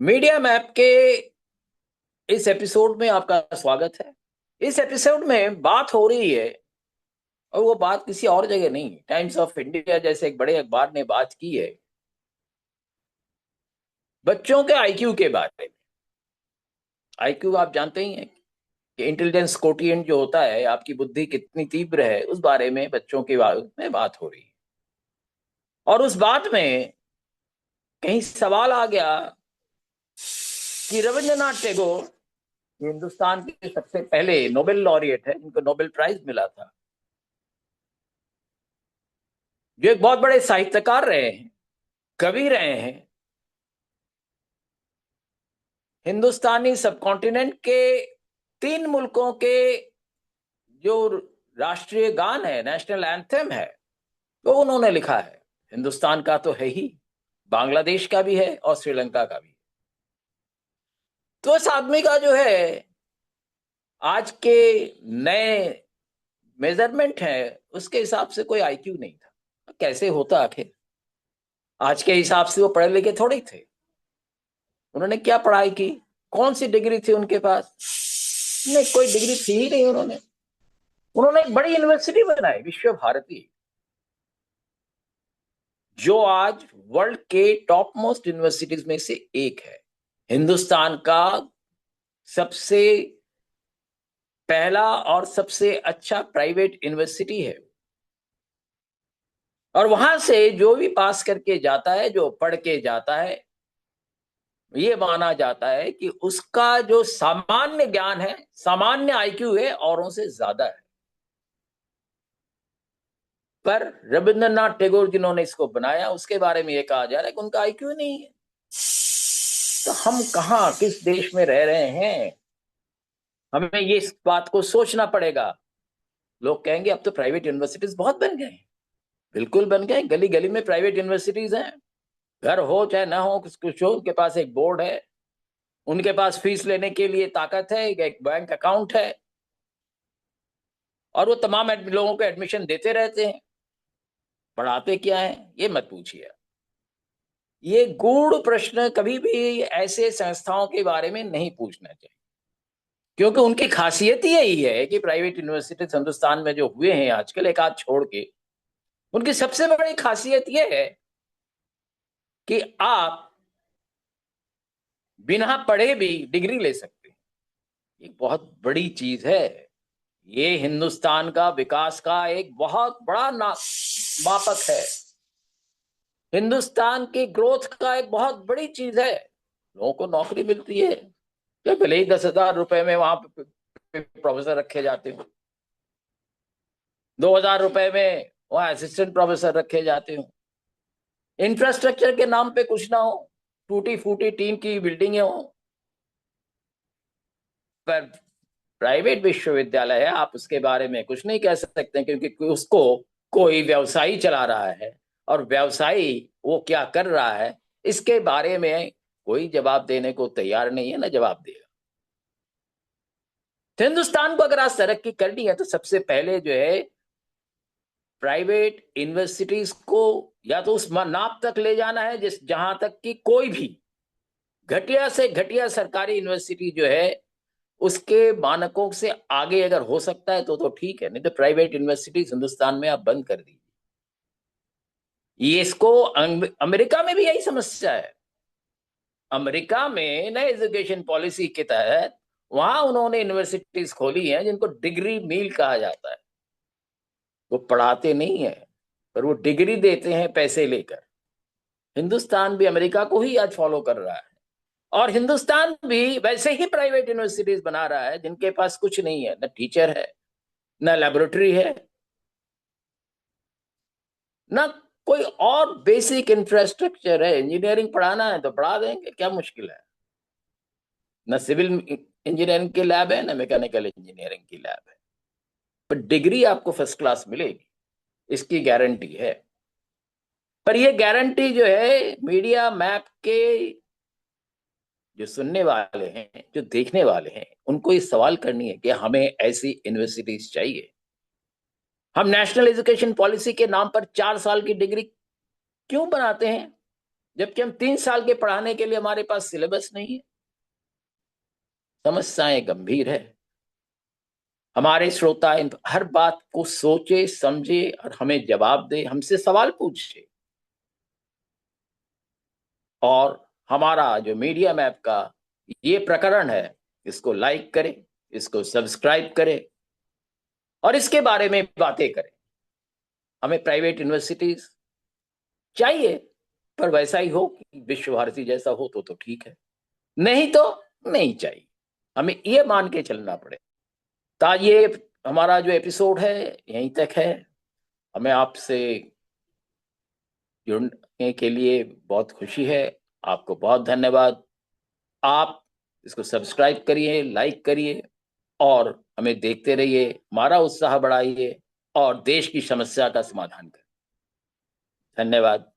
Media map के इस episode में आपका स्वागत है। इस एपिसोड में बात हो रही है, और वो बात किसी और जगह नहीं, टाइम्स ऑफ इंडिया जैसे एक बड़े अखबार ने बात की है बच्चों के आईक्यू के बारे में। आईक्यू आप जानते ही हैं कि इंटेलिजेंस कोटिएंट जो होता है, आपकी बुद्धि कितनी तीव्र है, उस बारे में बच्चों के बारे में बात हो रही है। और उस बात में कहीं सवाल आ गया कि रविंद्रनाथ टैगोर, हिंदुस्तान के सबसे पहले नोबेल लॉरिएट है, जिनको नोबेल प्राइज मिला था, जो एक बहुत बड़े साहित्यकार रहे हैं, कवि रहे हैं, हिंदुस्तानी सबकॉन्टिनेंट के 3 मुल्कों के जो राष्ट्रीय गान है, नेशनल एंथम है, वो उन्होंने लिखा है। हिंदुस्तान का तो है ही, बांग्लादेश का भी है और श्रीलंका का भी। तो इस आदमी का जो है आज के नए मेजरमेंट है, उसके हिसाब से कोई आईक्यू नहीं था। कैसे होता आखिर? आज के हिसाब से वो पढ़े लिखे थोड़े थे। उन्होंने क्या पढ़ाई की? कौन सी डिग्री थी उनके पास? नहीं, कोई डिग्री थी ही नहीं। उन्होंने उन्होंने एक बड़ी यूनिवर्सिटी बनाई, विश्व भारती, जो आज वर्ल्ड के टॉप मोस्ट यूनिवर्सिटीज में से एक है। हिंदुस्तान का सबसे पहला और सबसे अच्छा प्राइवेट यूनिवर्सिटी है। और वहां से जो भी पास करके जाता है, जो पढ़ के जाता है, ये माना जाता है कि उसका जो सामान्य ज्ञान है, सामान्य आईक्यू है, औरों से ज्यादा है। पर रविंद्रनाथ टैगोर जिन्होंने इसको बनाया, उसके बारे में ये कहा जा रहा है कि उनका आईक्यू नहीं है। तो हम कहाँ, किस देश में रह रहे हैं? हमें ये इस बात को सोचना पड़ेगा। लोग कहेंगे अब तो प्राइवेट यूनिवर्सिटीज बहुत बन गए हैं। बिल्कुल बन गए, गली गली में प्राइवेट यूनिवर्सिटीज हैं। घर हो चाहे ना हो, कुछ हो, उनके पास एक बोर्ड है, उनके पास फीस लेने के लिए ताकत है, एक बैंक अकाउंट है, और वो तमाम लोगों को एडमिशन देते रहते हैं। पढ़ाते क्या है ये मत पूछिए। ये गूढ़ प्रश्न कभी भी ऐसे संस्थाओं के बारे में नहीं पूछना चाहिए, क्योंकि उनकी खासियत ही यही है कि प्राइवेट यूनिवर्सिटी हिंदुस्तान में जो हुए हैं आजकल, एक आध छोड़ के, उनकी सबसे बड़ी खासियत यह है कि आप बिना पढ़े भी डिग्री ले सकते हैं। एक बहुत बड़ी चीज है। ये हिंदुस्तान का विकास का एक बहुत बड़ा मापक है। हिंदुस्तान की ग्रोथ का एक बहुत बड़ी चीज है। लोगों को नौकरी मिलती है, या भले ही 10,000 रुपए में वहां पे प्रोफेसर रखे जाते हो, 2,000 रुपए में वहां असिस्टेंट प्रोफेसर रखे जाते हो। इंफ्रास्ट्रक्चर के नाम पे कुछ ना हो, टूटी फूटी टीम की बिल्डिंगें हो, पर प्राइवेट विश्वविद्यालय है, आप उसके बारे में कुछ नहीं कह सकते, क्योंकि उसको कोई व्यवसायी चला रहा है, और व्यवसायी वो क्या कर रहा है, इसके बारे में कोई जवाब देने को तैयार नहीं है, ना जवाब देगा। तो हिंदुस्तान को अगर आज तरक्की करनी है, तो सबसे पहले जो है प्राइवेट यूनिवर्सिटीज को या तो उस नाप तक ले जाना है जिस जहां तक कि कोई भी घटिया से घटिया सरकारी यूनिवर्सिटी जो है उसके मानकों से आगे अगर हो सकता है तो ठीक है, नहीं तो प्राइवेट यूनिवर्सिटीज हिंदुस्तान में आप बंद कर दीजिए। ये इसको अमेरिका में भी यही समस्या है। अमेरिका में नए एजुकेशन पॉलिसी के तहत वहां उन्होंने यूनिवर्सिटीज खोली हैं जिनको डिग्री मील कहा जाता है। वो पढ़ाते नहीं है, पर वो डिग्री देते हैं पैसे लेकर। हिंदुस्तान भी अमेरिका को ही आज फॉलो कर रहा है, और हिंदुस्तान भी वैसे ही प्राइवेट यूनिवर्सिटीज बना रहा है जिनके पास कुछ नहीं है, न टीचर है, न लेबोरेटरी है, ना कोई और बेसिक इंफ्रास्ट्रक्चर है। इंजीनियरिंग पढ़ाना है तो पढ़ा देंगे, क्या मुश्किल है। ना सिविल इंजीनियरिंग की लैब है, ना मैकेनिकल इंजीनियरिंग की लैब है, पर डिग्री आपको फर्स्ट क्लास मिलेगी, इसकी गारंटी है। पर ये गारंटी जो है मीडिया मैप के जो सुनने वाले हैं, जो देखने वाले हैं, उनको ये सवाल करनी है कि हमें ऐसी यूनिवर्सिटीज चाहिए। हम नेशनल एजुकेशन पॉलिसी के नाम पर 4 साल की डिग्री क्यों बनाते हैं? जबकि हम 3 साल के पढ़ाने के लिए हमारे पास सिलेबस नहीं है। समस्याएं गंभीर है। हमारे श्रोता इन हर बात को सोचे, समझे और हमें जवाब दे, हमसे सवाल पूछे। और हमारा जो मीडिया मैप का ये प्रकरण है, इसको लाइक करें, इसको सब्सक्राइब करें और इसके बारे में बातें करें। हमें प्राइवेट यूनिवर्सिटीज चाहिए, पर वैसा ही हो कि विश्व भारती जैसा हो तो ठीक है, नहीं तो नहीं चाहिए। हमें ये मान के चलना पड़े। तो ये हमारा जो एपिसोड है यहीं तक है। हमें आपसे जुड़ने के लिए बहुत खुशी है। आपको बहुत धन्यवाद। आप इसको सब्सक्राइब करिए, लाइक करिए और हमें देखते रहिए, हमारा उत्साह बढ़ाइए और देश की समस्या का समाधान करिए। धन्यवाद।